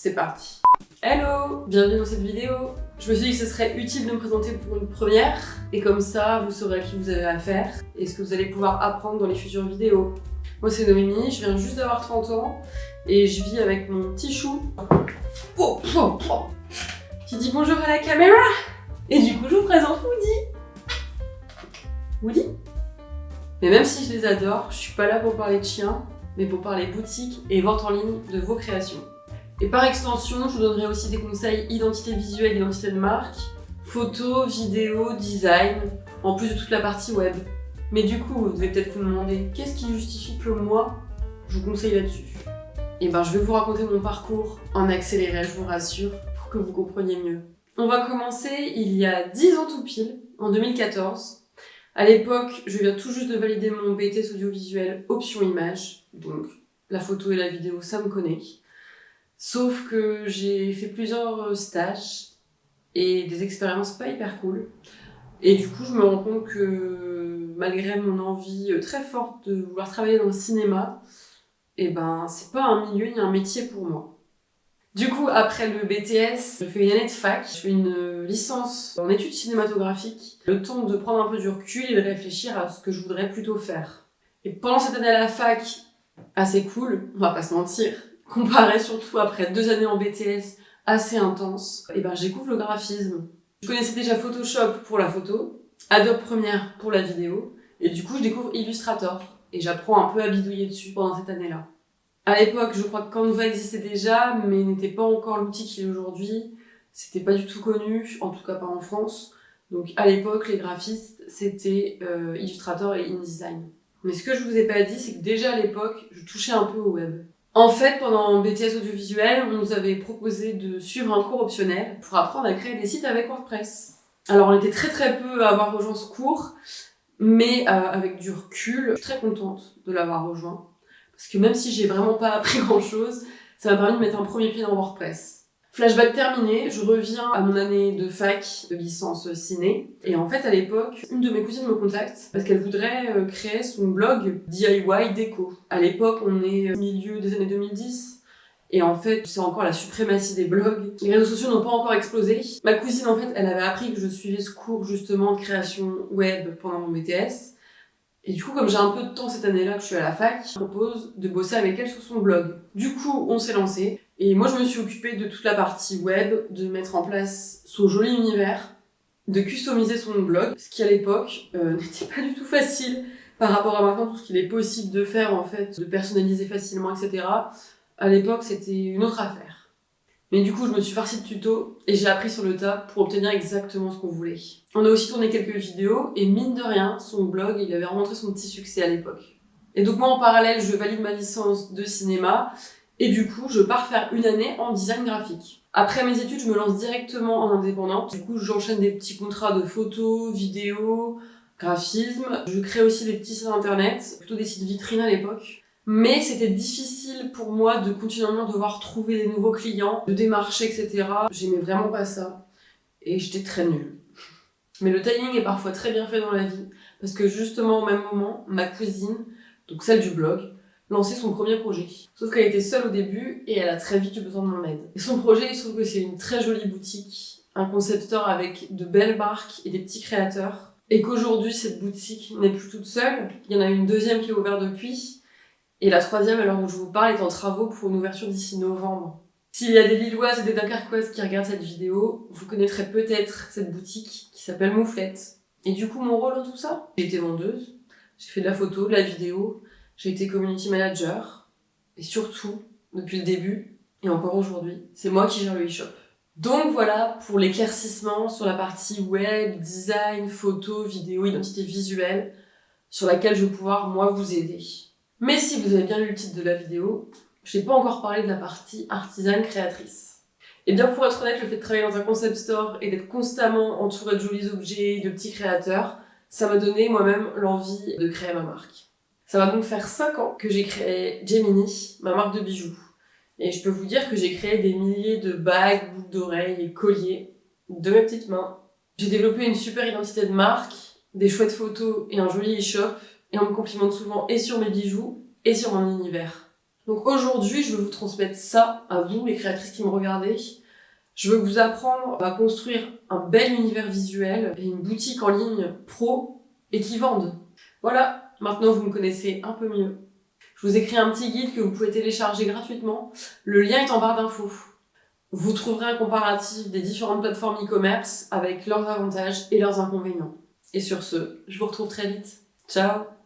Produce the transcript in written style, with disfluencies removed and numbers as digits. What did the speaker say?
c'est parti. Hello, bienvenue dans cette vidéo. Je me suis dit que ce serait utile de me présenter pour une première, et comme ça, vous saurez à qui vous avez affaire et ce que vous allez pouvoir apprendre dans les futures vidéos. Moi, c'est Noémie, je viens juste d'avoir 30 ans et je vis avec mon petit chou. Qui dit bonjour à la caméra. Et du coup, je vous présente Woody. Woody. Mais même si je les adore, je suis pas là pour parler de chiens, mais pour parler boutique et vente en ligne de vos créations. Et par extension, je vous donnerai aussi des conseils identité visuelle, identité de marque, photos, vidéos, design, en plus de toute la partie web. Mais du coup, vous devez peut-être vous demander, qu'est-ce qui justifie que moi, je vous conseille là-dessus? Et ben, je vais vous raconter mon parcours en accéléré, je vous rassure, pour que vous compreniez mieux. On va commencer il y a 10 ans tout pile, en 2014. À l'époque, je viens tout juste de valider mon BTS audiovisuel option image, donc la photo et la vidéo, ça me connaît. Sauf que j'ai fait plusieurs stages et des expériences pas hyper cool. Et du coup, je me rends compte que malgré mon envie très forte de vouloir travailler dans le cinéma, et ben, c'est pas un milieu ni un métier pour moi. Du coup, après le BTS, je fais une année de fac, je fais une licence en études cinématographiques, le temps de prendre un peu du recul et de réfléchir à ce que je voudrais plutôt faire. Et pendant cette année à la fac, assez cool, on va pas se mentir, comparé surtout après 2 années en BTS assez intenses, et ben, je découvre le graphisme. Je connaissais déjà Photoshop pour la photo, Adobe Premiere pour la vidéo, et du coup je découvre Illustrator, et j'apprends un peu à bidouiller dessus pendant cette année-là. À l'époque, je crois que Canva existait déjà, mais n'était pas encore l'outil qu'il est aujourd'hui. C'était pas du tout connu, en tout cas pas en France. Donc à l'époque, les graphistes, c'était Illustrator et InDesign. Mais ce que je vous ai pas dit, c'est que déjà à l'époque, je touchais un peu au web. En fait, pendant BTS audiovisuel, on nous avait proposé de suivre un cours optionnel pour apprendre à créer des sites avec WordPress. Alors on était très peu à avoir rejoint ce cours, mais avec du recul, je suis très contente de l'avoir rejoint. Parce que même si j'ai vraiment pas appris grand chose, ça m'a permis de mettre un premier pied dans WordPress. Flashback terminé, je reviens à mon année de fac de licence ciné. Et en fait, à l'époque, une de mes cousines me contacte parce qu'elle voudrait créer son blog DIY déco. À l'époque, on est au milieu des années 2010. Et en fait, c'est encore la suprématie des blogs. Les réseaux sociaux n'ont pas encore explosé. Ma cousine, en fait, elle avait appris que je suivais ce cours justement de création web pendant mon BTS. Et du coup, comme j'ai un peu de temps cette année-là que je suis à la fac, je propose de bosser avec elle sur son blog. Du coup, on s'est lancé. Et moi, je me suis occupée de toute la partie web, de mettre en place son joli univers, de customiser son blog, ce qui à l'époque n'était pas du tout facile par rapport à maintenant, tout ce qu'il est possible de faire en fait, de personnaliser facilement, etc. À l'époque, c'était une autre affaire. Mais du coup, je me suis farcie de tutos et j'ai appris sur le tas pour obtenir exactement ce qu'on voulait. On a aussi tourné quelques vidéos et mine de rien, son blog, il avait rencontré son petit succès à l'époque. Et donc moi, en parallèle, je valide ma licence de cinéma et du coup, je pars faire une année en design graphique. Après mes études, je me lance directement en indépendante. Du coup, j'enchaîne des petits contrats de photos, vidéos, graphisme. Je crée aussi des petits sites internet, plutôt des sites vitrines à l'époque. Mais c'était difficile pour moi de continuellement devoir trouver des nouveaux clients, de démarcher, etc. J'aimais vraiment pas ça. Et j'étais très nulle. Mais le timing est parfois très bien fait dans la vie. Parce que justement, au même moment, ma cousine, donc celle du blog, lançait son premier projet. Sauf qu'elle était seule au début et elle a très vite eu besoin de mon aide. Et son projet, il se trouve que c'est une très jolie boutique, un concept store avec de belles marques et des petits créateurs. Et qu'aujourd'hui, cette boutique n'est plus toute seule. Il y en a une deuxième qui est ouverte depuis. Et la troisième, à l'heure où je vous parle, est en travaux pour une ouverture d'ici novembre. S'il y a des Lilloises et des Dunkerquoises qui regardent cette vidéo, vous connaîtrez peut-être cette boutique qui s'appelle Mouflette. Et du coup, mon rôle dans tout ça, j'ai été vendeuse, j'ai fait de la photo, de la vidéo, j'ai été community manager, et surtout, depuis le début, et encore aujourd'hui, c'est moi qui gère le e-shop. Donc voilà pour l'éclaircissement sur la partie web, design, photo, vidéo, identité visuelle, sur laquelle je vais pouvoir, moi, vous aider. Mais si vous avez bien lu le titre de la vidéo, je n'ai pas encore parlé de la partie artisane créatrice. Et bien pour être honnête, le fait de travailler dans un concept store et d'être constamment entouré de jolis objets, de petits créateurs, ça m'a donné moi-même l'envie de créer ma marque. Ça va donc faire 5 ans que j'ai créé Gemini, ma marque de bijoux. Et je peux vous dire que j'ai créé des milliers de bagues, boucles d'oreilles et colliers de mes petites mains. J'ai développé une super identité de marque, des chouettes photos et un joli e-shop. Et on me complimente souvent et sur mes bijoux et sur mon univers. Donc aujourd'hui, je veux vous transmettre ça à vous, les créatrices qui me regardez. Je veux vous apprendre à construire un bel univers visuel et une boutique en ligne pro et qui vendent. Voilà, maintenant vous me connaissez un peu mieux. Je vous ai créé un petit guide que vous pouvez télécharger gratuitement. Le lien est en barre d'infos. Vous trouverez un comparatif des différentes plateformes e-commerce avec leurs avantages et leurs inconvénients. Et sur ce, je vous retrouve très vite. Ciao!